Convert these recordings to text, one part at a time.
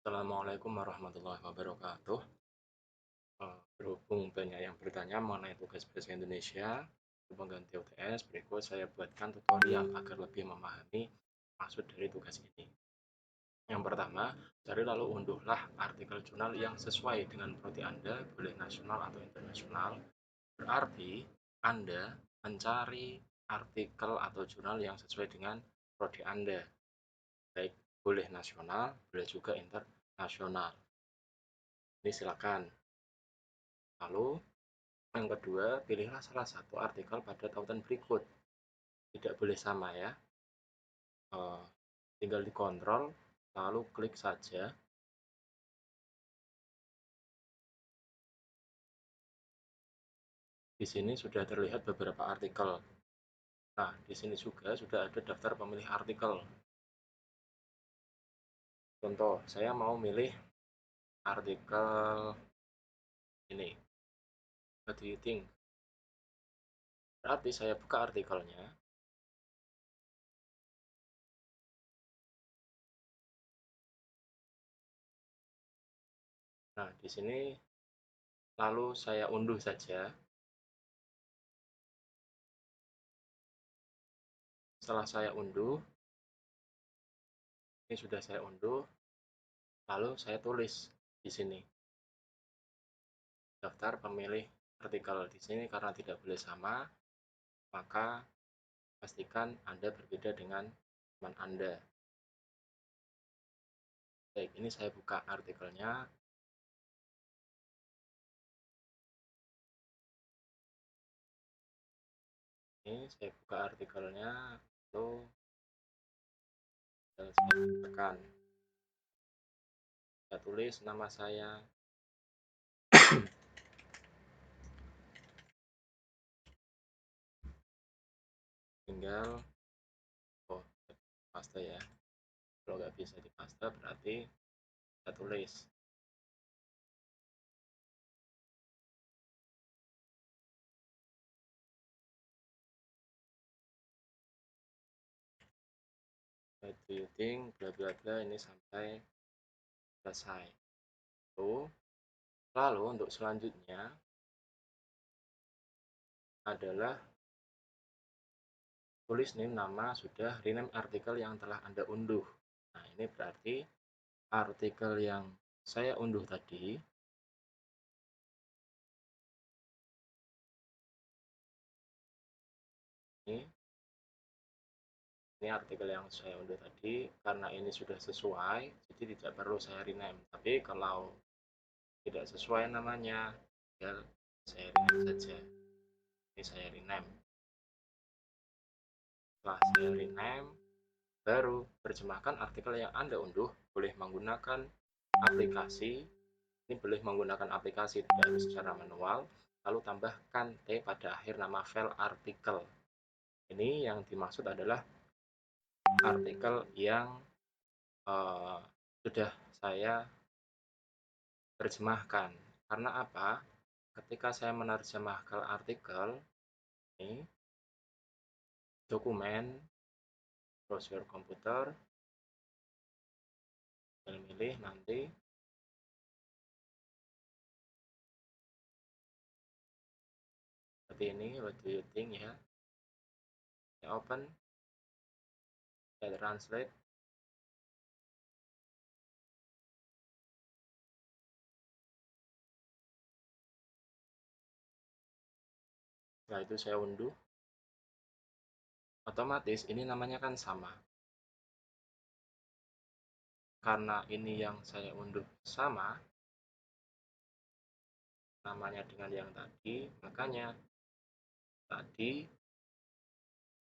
Assalamualaikum warahmatullahi wabarakatuh. Berhubung banyak yang bertanya mengenai tugas bahasa Indonesia, pengganti UTS, berikut saya buatkan tutorial agar lebih memahami maksud dari tugas ini. Yang pertama, cari lalu unduhlah artikel jurnal yang sesuai dengan prodi Anda, boleh nasional atau internasional. Berarti Anda mencari artikel atau jurnal yang sesuai dengan prodi Anda, baik boleh nasional, boleh juga internasional. Ini silakan. Lalu yang kedua, pilihlah salah satu artikel pada tautan berikut. Tidak boleh sama ya. Eh, Tinggal dikontrol, lalu klik saja. Di sini sudah terlihat beberapa artikel. Nah, di sini juga sudah ada daftar pemilih artikel. Contoh, saya mau milih artikel ini. What do you think? Berarti saya buka artikelnya. Nah, di sini lalu saya unduh saja. Setelah saya unduh, ini sudah saya unduh, lalu saya tulis di sini daftar pemilih artikel. Di sini karena tidak boleh sama, maka pastikan Anda berbeda dengan teman Anda. Baik, ini saya buka artikelnya. Ini saya buka artikelnya, lalu saya tekan. Saya tulis nama saya. Tinggal paste ya. Kalau nggak bisa dipaste berarti saya tulis. What do you think? Bla bla bla, ini sampai selesai. Lalu untuk selanjutnya adalah tulis nih nama sudah rename artikel yang telah Anda unduh. Nah, ini berarti artikel yang saya unduh tadi ini artikel yang saya unduh tadi, karena ini sudah sesuai jadi tidak perlu saya rename. Tapi kalau tidak sesuai namanya, tinggal saya rename saja. Ini saya rename. Setelah saya rename, baru terjemahkan artikel yang Anda unduh. Boleh menggunakan aplikasi. Ini boleh menggunakan aplikasi, tidak harus secara manual. Lalu tambahkan T pada akhir nama file artikel. Ini yang dimaksud adalah artikel yang sudah saya terjemahkan. Karena apa? Ketika saya menerjemahkan artikel ini, dokumen, browser komputer, pilih nanti seperti ini. What do you think ya? Saya open, saya translate. Setelah itu saya unduh. Otomatis ini namanya kan sama. Karena ini yang saya unduh sama namanya dengan yang tadi, makanya tadi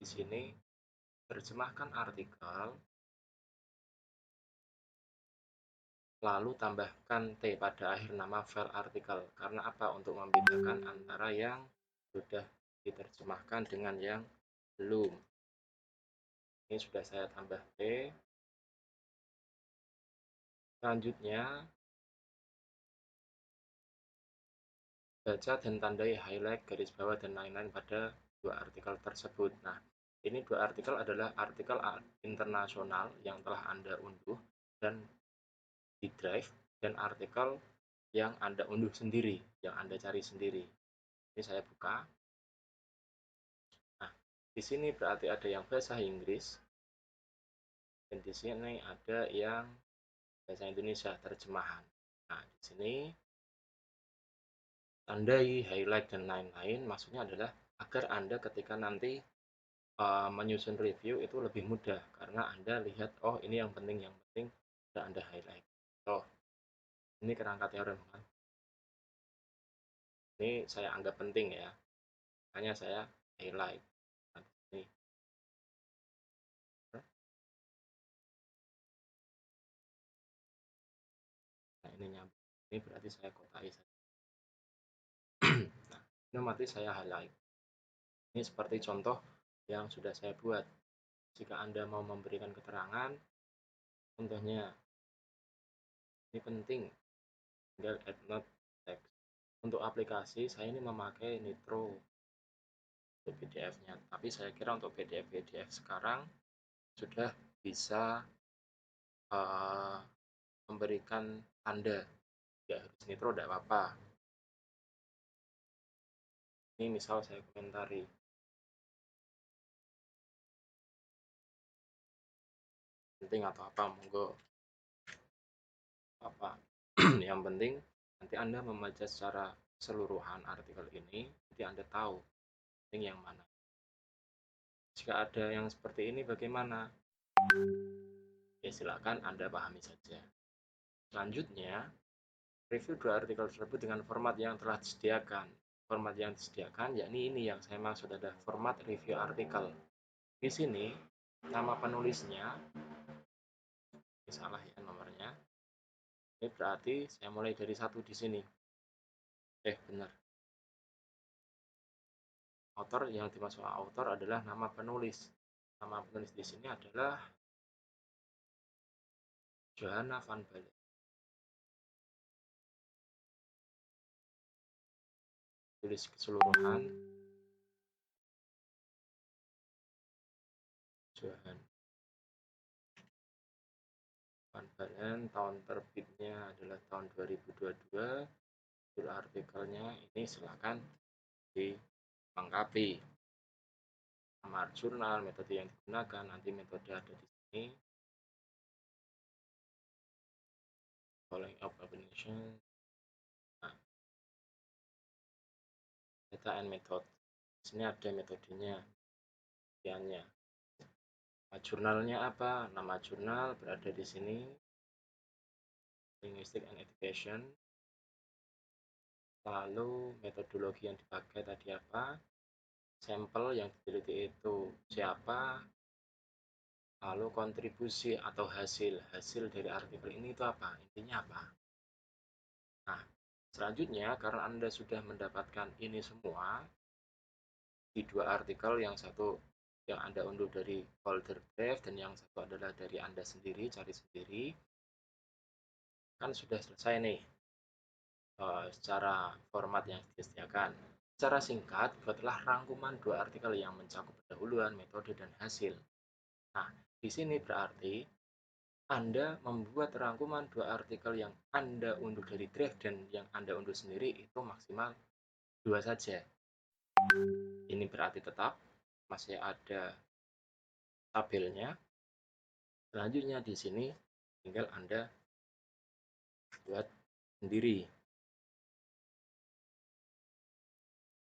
di sini terjemahkan artikel, lalu tambahkan T pada akhir nama file artikel. Karena apa? Untuk membedakan antara yang sudah diterjemahkan dengan yang belum. Ini sudah saya tambah T. Selanjutnya, baca dan tandai highlight, garis bawah, dan lain-lain pada dua artikel tersebut. Nah, ini dua artikel adalah artikel internasional yang telah Anda unduh, dan di drive dan artikel yang Anda unduh sendiri, yang Anda cari sendiri. Ini saya buka. Nah, di sini berarti ada yang bahasa Inggris dan di sini ada yang bahasa Indonesia terjemahan. Nah, di sini tandai, highlight, dan lain-lain maksudnya adalah agar Anda ketika nanti menyusun review itu lebih mudah karena Anda lihat, oh ini yang penting sudah Anda highlight. Oh, ini kerangka teorem kan. Ini saya anggap penting ya, makanya saya highlight. Nah, ini. Nah, ini nyambung. Ini berarti saya kotai saja. Nah, ini mati saya highlight. Ini seperti contoh yang sudah saya buat. Jika Anda mau memberikan keterangan, contohnya ini penting, tinggal add note text. Untuk aplikasi saya ini memakai Nitro untuk PDF-nya, tapi saya kira untuk PDF sekarang sudah bisa memberikan tanda, ya harus Nitro tidak apa-apa. Ini misal saya komentari, penting atau apa, monggo apa. Yang penting nanti Anda membaca secara keseluruhan artikel ini, jadi Anda tahu penting yang mana. Jika ada yang seperti ini bagaimana? Ya silakan Anda pahami saja. Selanjutnya, review dua artikel tersebut dengan format yang telah disediakan. Format yang disediakan yakni ini yang saya maksud ada format review artikel. Di sini nama penulisnya, ini salah ya nomornya. Ini berarti saya mulai dari satu di sini. Benar. Author yang dimaksud author adalah nama penulis. Nama penulis di sini adalah Johanna van Balen. Tulis keseluruhan Johanna van Balen, tahun terbitnya adalah tahun 2022. Judul artikelnya ini silakan dilengkapi. Nama jurnal, metode yang digunakan, nanti metode ada di sini. Following up organization. Nah, data and method. Di sini ada metodenya, bagiannya. Nah, jurnalnya apa? Nama jurnal berada di sini. Linguistic and Education. Lalu metodologi yang dipakai tadi apa? Sampel yang diteliti itu siapa? Lalu kontribusi atau hasil dari artikel ini itu apa? Intinya apa? Nah, selanjutnya karena Anda sudah mendapatkan ini semua di dua artikel, yang satu yang Anda unduh dari folder Drive dan yang satu adalah dari Anda sendiri, cari sendiri, kan sudah selesai nih secara format yang disediakan. Secara singkat, buatlah rangkuman dua artikel yang mencakup pendahuluan, metode, dan hasil. Nah, di sini berarti Anda membuat rangkuman dua artikel yang Anda unduh dari Drive dan yang Anda unduh sendiri itu maksimal dua saja. Ini berarti tetap masih ada tabelnya. Selanjutnya di sini tinggal Anda buat sendiri.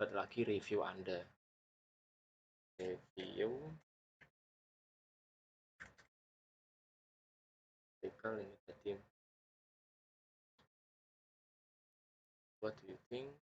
Buat lagi review Anda. Review artikel ini tadi. What do you think?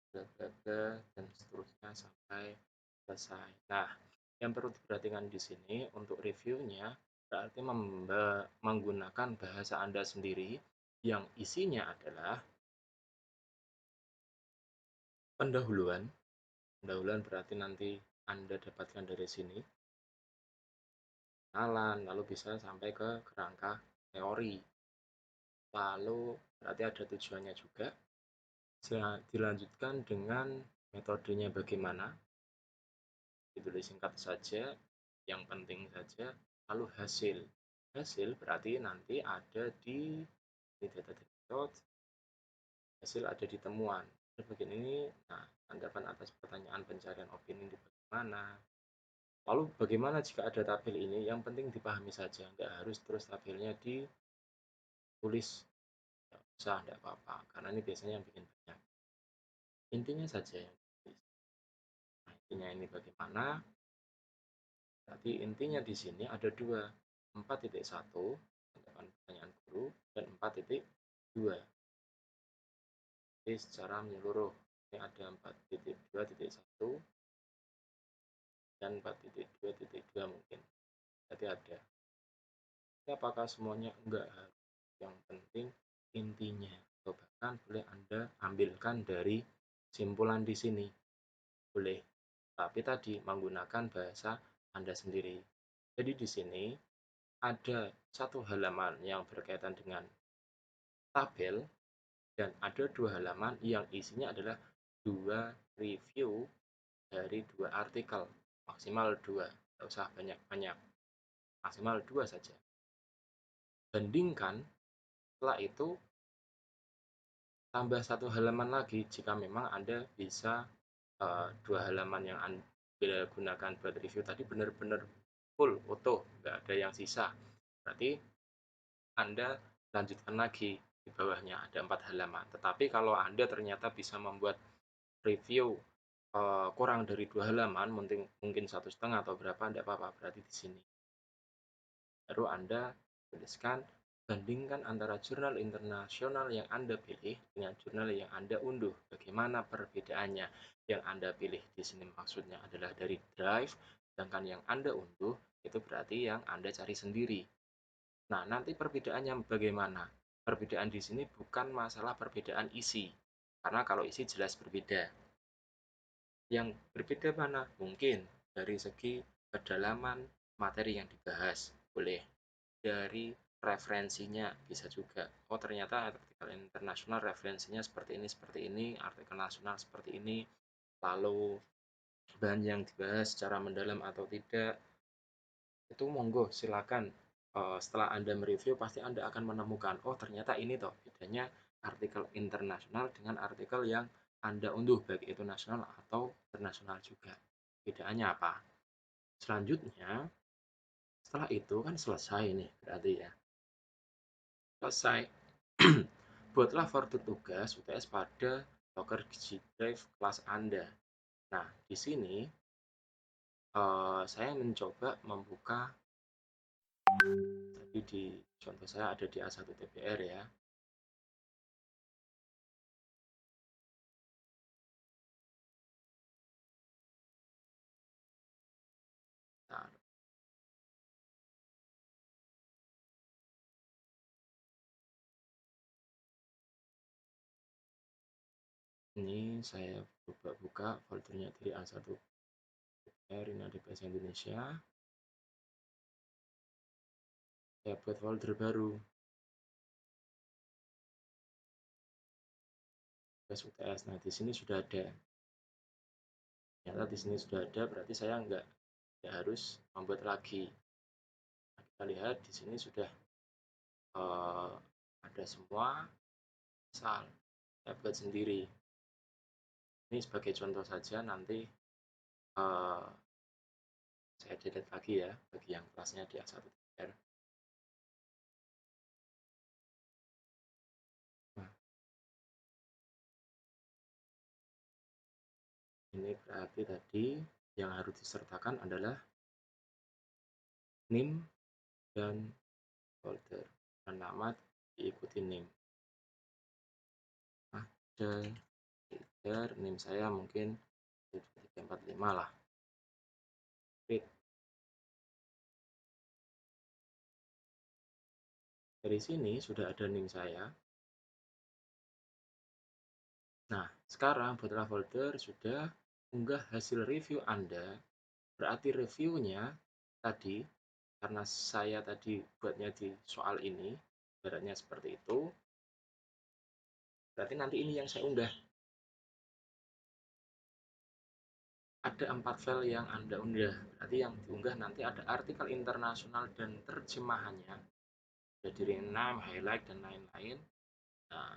Bla bla bla dan seterusnya sampai selesai. Nah, yang perlu diperhatikan di sini untuk reviewnya berarti menggunakan bahasa Anda sendiri yang isinya adalah pendahuluan. Pendahuluan berarti nanti Anda dapatkan dari sini kenalan, lalu bisa sampai ke kerangka teori. lalu berarti ada tujuannya juga. Dilanjutkan dengan metodenya bagaimana, ditulis singkat saja, yang penting saja, lalu hasil. Hasil berarti nanti ada di data dashboard, hasil ada di temuan. Bagian ini, nah, tanggapan atas pertanyaan pencarian opini di bagaimana. Lalu bagaimana jika ada tabel ini? Yang penting dipahami saja, nggak harus terus tabelnya ditulis, nggak usah, nggak apa-apa, karena ini biasanya yang bikin banyak. Intinya saja yang ditulis. Nah, intinya ini bagaimana? Berarti intinya di sini ada dua, 4.1, tanggapan pertanyaan guru, dan 4.2. Jadi secara menyeluruh, ini ada 4.2.1 dan 4.2.2 mungkin. Jadi ada. Ini apakah semuanya? Enggak harus. Yang penting intinya. Atau bahkan boleh Anda ambilkan dari simpulan di sini. Boleh. Tapi tadi menggunakan bahasa Anda sendiri. Jadi di sini ada satu halaman yang berkaitan dengan tabel dan ada dua halaman yang isinya adalah dua review dari dua artikel, maksimal dua, tidak usah banyak-banyak, maksimal dua saja. Bandingkan, setelah itu tambah satu halaman lagi jika memang Anda bisa dua halaman yang Anda gunakan buat review tadi benar-benar full, utuh, nggak ada yang sisa. Berarti Anda lanjutkan lagi di bawahnya ada 4 halaman. Tetapi kalau Anda ternyata bisa membuat review kurang dari 2 halaman, mungkin 1,5 atau berapa, tidak apa-apa, berarti di sini. Baru Anda tuliskan, bandingkan antara jurnal internasional yang Anda pilih dengan jurnal yang Anda unduh. Bagaimana perbedaannya? Yang Anda pilih di sini maksudnya adalah dari Drive, sedangkan yang Anda unduh itu berarti yang Anda cari sendiri. Nah, nanti perbedaannya bagaimana? Perbedaan di sini bukan masalah perbedaan isi, karena kalau isi jelas berbeda. Yang berbeda mana? Mungkin dari segi kedalaman materi yang dibahas, boleh. Dari referensinya bisa juga. Oh, ternyata artikel internasional referensinya seperti ini, artikel nasional seperti ini. Lalu bahan yang dibahas secara mendalam atau tidak, itu monggo silakan. Setelah Anda mereview pasti Anda akan menemukan, oh ternyata ini toh bedanya artikel internasional dengan artikel yang Anda unduh, baik itu nasional atau internasional juga. Bedaannya apa? Selanjutnya, setelah itu kan selesai nih berarti ya. Selesai. Buatlah folder tugas UTS pada Locker G Drive kelas Anda. Nah, di sini saya mencoba membuka, tadi di contoh saya ada di A1 TBR ya. Nah, ini saya coba buka foldernya dari A1 TBR, ini ada bahasa Indonesia. Saya buat folder baru. UTS. Nah, di sini sudah ada. Ternyata di sini sudah ada, berarti saya nggak harus membuat lagi. Nah, kita lihat di sini sudah ada semua, asal saya buat sendiri. Ini sebagai contoh saja, nanti saya delete lagi ya bagi yang kelasnya di A1 TBR. Nah, ini berarti tadi yang harus disertakan adalah NIM dan folder, dan nama diikuti NIM. Ada folder NIM saya mungkin 345 lah. Oke. Dari sini sudah ada NIM saya. Nah, sekarang buatlah folder sudah unggah hasil review Anda. Berarti reviewnya tadi, karena saya tadi buatnya di soal ini, Ibaratnya seperti itu. Berarti nanti ini yang saya unggah. Ada 4 file yang Anda unggah. Berarti yang diunggah nanti ada artikel internasional dan terjemahannya. Jadi name, highlight, dan lain-lain. Nah,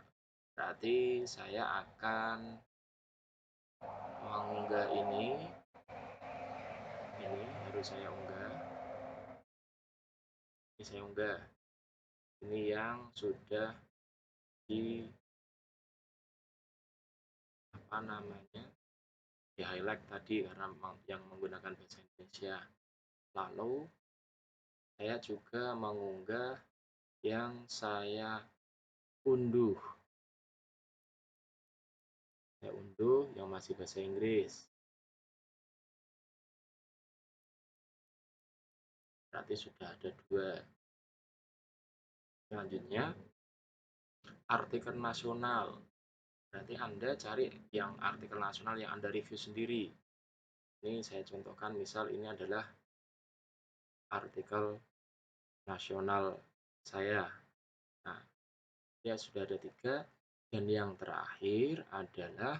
berarti saya akan mengunggah ini harus saya unggah. Ini saya unggah. Ini yang sudah di apa namanya? Di highlight tadi karena yang menggunakan bahasa Indonesia. Lalu saya juga mengunggah yang saya unduh. Saya unduh yang masih bahasa Inggris. Berarti sudah ada 2. Selanjutnya, artikel nasional. Berarti Anda cari yang artikel nasional yang Anda review sendiri. Ini saya contohkan, misal ini adalah artikel nasional saya. Nah, ya sudah ada 3. Dan yang terakhir adalah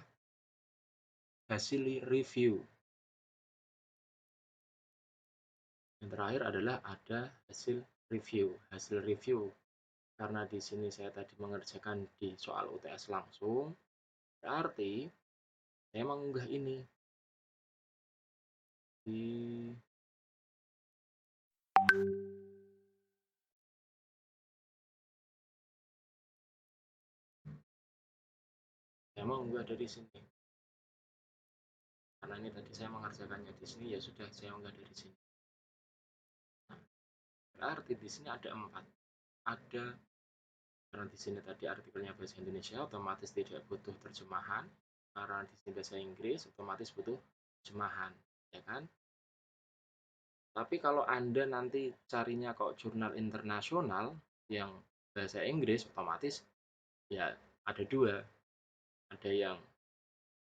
hasil review. Yang terakhir adalah ada hasil review. Hasil review karena di sini saya tadi mengerjakan di soal UTS langsung, berarti saya mengunggah ini di saya mengunggah dari sini. Karena ini tadi saya mengerjakannya di sini, ya sudah saya unggah dari sini. Nah, berarti di sini ada 4. Ada karena di sini tadi artikelnya bahasa Indonesia, otomatis tidak butuh terjemahan. Karena di sini bahasa Inggris, otomatis butuh terjemahan, ya kan? Tapi kalau Anda nanti carinya kok jurnal internasional yang bahasa Inggris, otomatis ya ada 2. Ada yang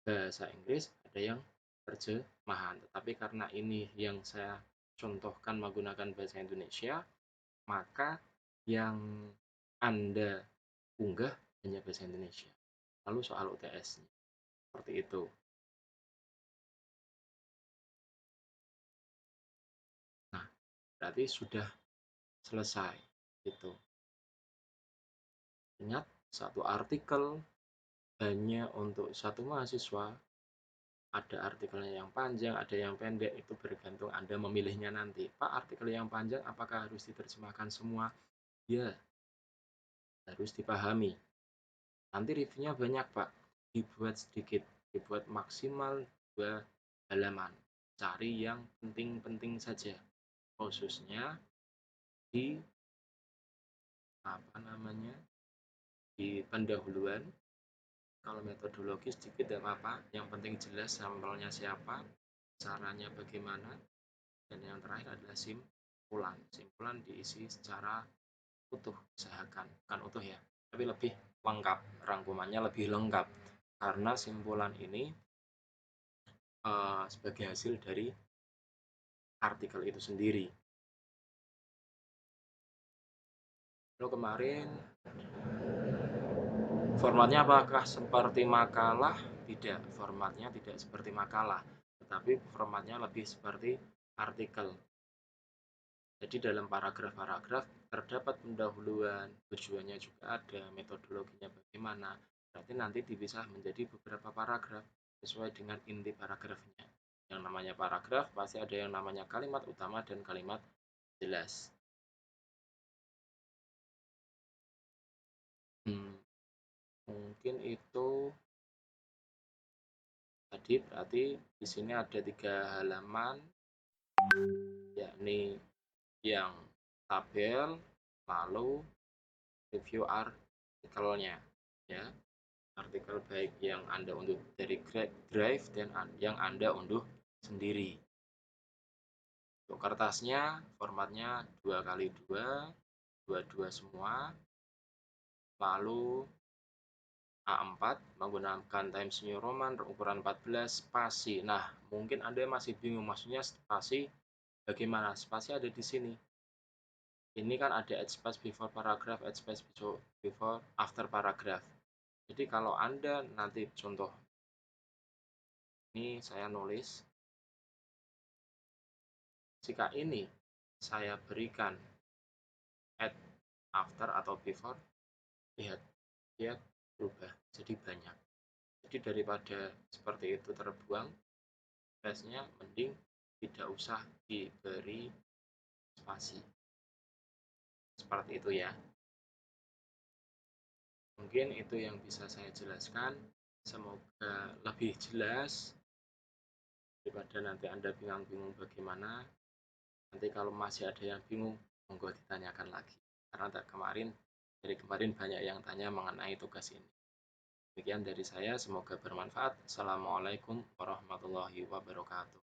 bahasa Inggris, ada yang terjemahan. Tetapi karena ini yang saya contohkan menggunakan bahasa Indonesia, maka yang Anda unggah hanya bahasa Indonesia. Lalu soal UTS-nya, seperti itu. Nah, berarti sudah selesai. Gitu. Ingat, satu artikel hanya untuk satu mahasiswa. Ada artikelnya yang panjang, ada yang pendek, itu bergantung Anda memilihnya nanti. Pak, artikel yang panjang apakah harus diterjemahkan semua? Ya, harus dipahami. Nanti reviewnya banyak, Pak. Dibuat sedikit, dibuat maksimal 2 halaman. Cari yang penting-penting saja. Khususnya di apa namanya? Di pendahuluan. Kalau metodologis sedikit tidak apa-apa, yang penting jelas sampelnya siapa, caranya bagaimana, dan yang terakhir adalah simpulan. Simpulan diisi secara utuh, usahakan bukan utuh ya, tapi lebih lengkap, rangkumannya lebih lengkap karena simpulan ini sebagai hasil dari artikel itu sendiri. Lalu kemarin formatnya apakah seperti makalah? Tidak, formatnya tidak seperti makalah, tetapi formatnya lebih seperti artikel. Jadi dalam paragraf-paragraf terdapat pendahuluan, tujuannya juga ada, metodologinya bagaimana. Berarti nanti dipisah menjadi beberapa paragraf sesuai dengan inti paragrafnya. Yang namanya paragraf pasti ada yang namanya kalimat utama dan kalimat jelas. Mungkin itu tadi, berarti di sini ada 3 halaman, yakni yang tabel, lalu review artikelnya, ya. Artikel baik yang Anda unduh dari Drive dan yang Anda unduh sendiri. Untuk kertasnya, formatnya 2x2, 2x2 semua. Lalu A4 menggunakan Times New Roman ukuran 14 spasi. Nah, mungkin Anda masih bingung maksudnya spasi bagaimana? Spasi ada di sini. ini kan ada add space before paragraph, add space before after paragraph. Jadi kalau Anda nanti contoh ini saya nulis, jika ini saya berikan add after atau before, lihat dia berubah jadi banyak. Jadi daripada seperti itu terbuang, space-nya mending tidak usah diberi spasi. Seperti itu ya. Mungkin itu yang bisa saya jelaskan. Semoga lebih jelas daripada nanti Anda bingung-bingung bagaimana. Nanti kalau masih ada yang bingung, monggo ditanyakan lagi. Karena dari kemarin banyak yang tanya mengenai tugas ini. Demikian dari saya, semoga bermanfaat. Assalamualaikum warahmatullahi wabarakatuh.